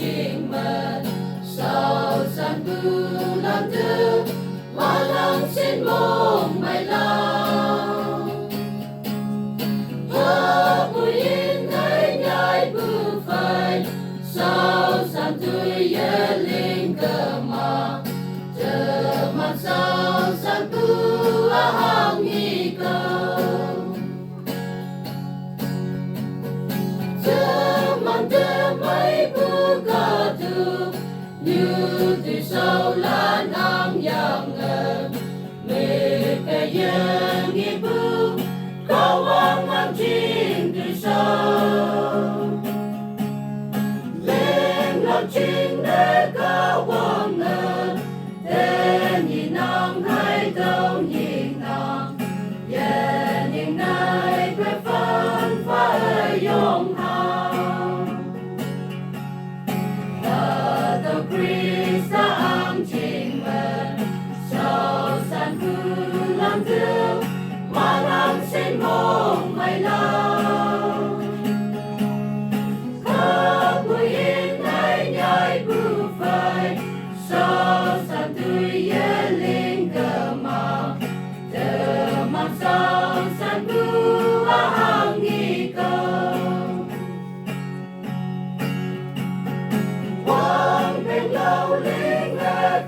trình mật sau san bulan tu malang sin mong may lao hapuin ngay nhai bu phai sau san tu ye linh cơ ma chờ mặt sau san bu ahang nghi cầu mấy bu ca tu như từ sau lá nam yang ngờ mê cái yên nghi bu cao vang ngang chim từ sau lên lòng chim để cao vang ngờ tên nhìn nắng hai đâu nhìn nắng yeah nhìn này quê phân phải yong hà Krista ang trình mật sau san bulan tu malang sin mong may lao hapuin ngay nhai bu phai sau san tu ye linh cơ ma chờ mặt sau san bu ahang nghi cầu lâu linh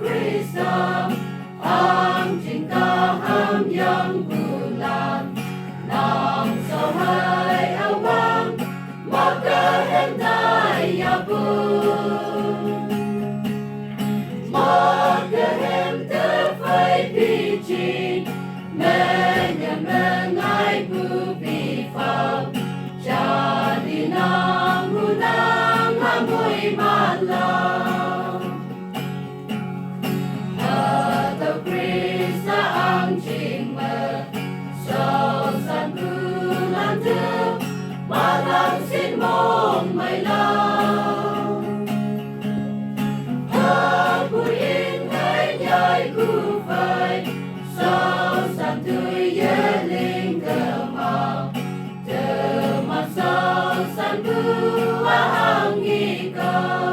Krista ang trình ca ham yang bulan nam sau hai áo vàng maka hem dai ya bu maka hem te phai pi chi me ngai bu pi phao cha đi nam hu nam ham vui man la Krista ang trình mật sau san bulan tu malang sin mong may lao hapuin ngay nhai bu phai sau san tu ye linh cơ ma chờ mặt sau san bu ahang nghi cầu